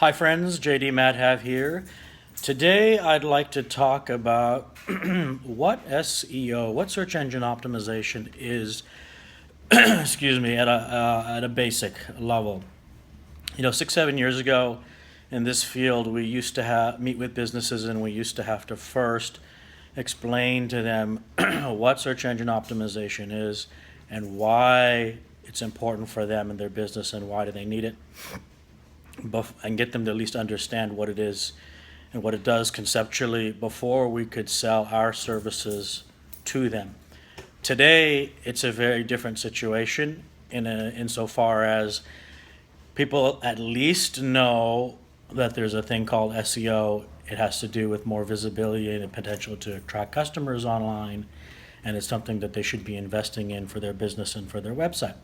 Hi friends, JD Madhav here. Today I'd like to talk about what SEO, what search engine optimization is, excuse me, at a basic level. 6, 7 years ago in this field, we used to meet with businesses and we used to have to first explain to them what search engine optimization is and why it's important for them and their business and why do they need it, and get them to at least understand what it is and what it does conceptually before we could sell our services to them. Today, it's a very different situation insofar as people at least know that there's a thing called SEO. It has to do with more visibility and the potential to attract customers online, and it's something that they should be investing in for their business and for their website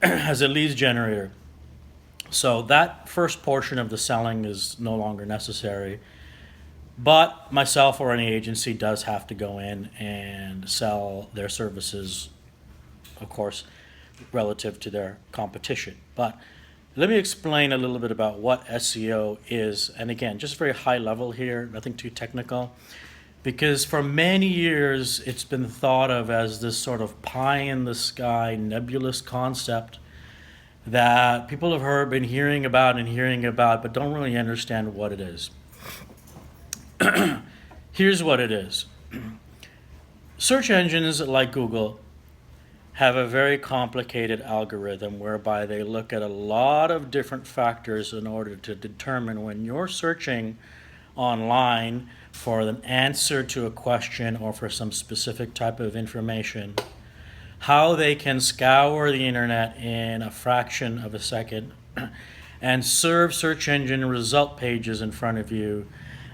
as a leads generator. So that first portion of the selling is no longer necessary, but myself or any agency does have to go in and sell their services, of course, relative to their competition. But let me explain a little bit about what SEO is, and again, just very high level here, nothing too technical, because for many years it's been thought of as this sort of pie in the sky nebulous concept that people have been hearing about, but don't really understand what it is. Here's what it is. Search engines like Google have a very complicated algorithm whereby they look at a lot of different factors in order to determine when you're searching online for an answer to a question or for some specific type of information, how they can scour the internet in a fraction of a second and serve search engine result pages in front of you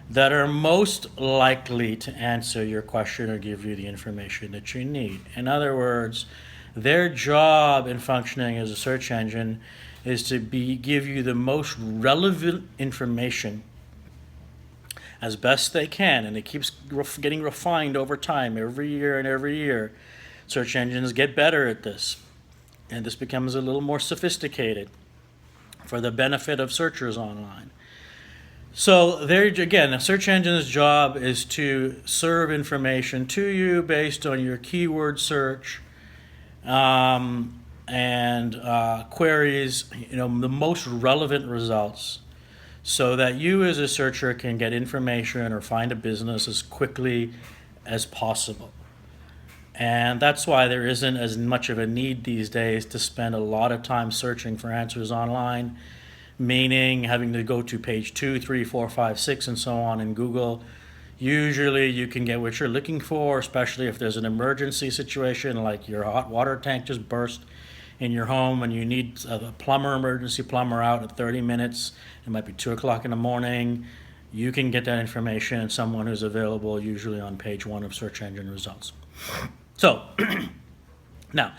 that are most likely to answer your question or give you the information that you need. In other words, their job in functioning as a search engine is to give you the most relevant information as best they can, and it keeps getting refined over time, every year. Search engines get better at this, and this becomes a little more sophisticated for the benefit of searchers online. So there again, a search engine's job is to serve information to you based on your keyword search and queries, the most relevant results, so that you as a searcher can get information or find a business as quickly as possible. And that's why there isn't as much of a need these days to spend a lot of time searching for answers online, meaning having to go to page 2, 3, 4, 5, 6, and so on in Google. Usually you can get what you're looking for, especially if there's an emergency situation like your hot water tank just burst in your home and you need a emergency plumber out at 30 minutes. It might be 2 o'clock in the morning. You can get that information and someone who's available usually on page 1 of search engine results. So, now,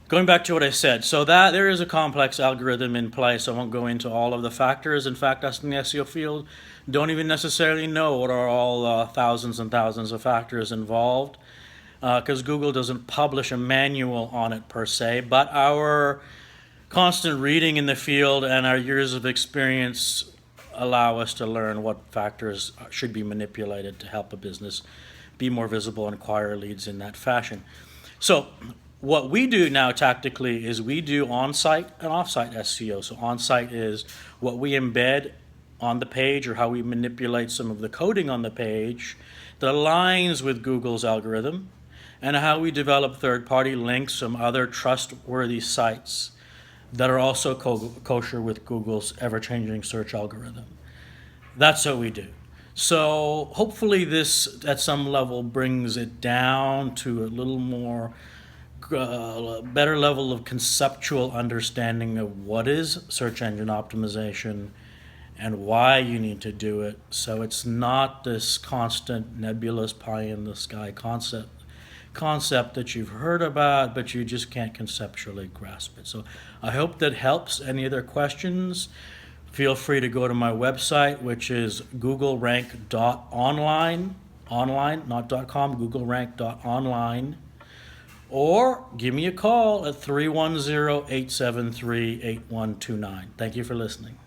going back to what I said, so that there is a complex algorithm in place. I won't go into all of the factors. In fact, us in the SEO field don't even necessarily know what are all thousands and thousands of factors involved, because Google doesn't publish a manual on it per se, but our constant reading in the field and our years of experience allow us to learn what factors should be manipulated to help a business be more visible and acquire leads in that fashion. So what we do now tactically is we do on-site and off-site SEO. So on-site is what we embed on the page or how we manipulate some of the coding on the page that aligns with Google's algorithm, and how we develop third-party links from other trustworthy sites that are also kosher with Google's ever-changing search algorithm. That's what we do. So hopefully this, at some level, brings it down to a little more better level of conceptual understanding of what is search engine optimization and why you need to do it. So it's not this constant nebulous pie in the sky concept that you've heard about, but you just can't conceptually grasp it. So I hope that helps. Any other questions? Feel free to go to my website, which is googlerank.online, online, not .com, googlerank.online, or give me a call at 310-873-8129. Thank you for listening.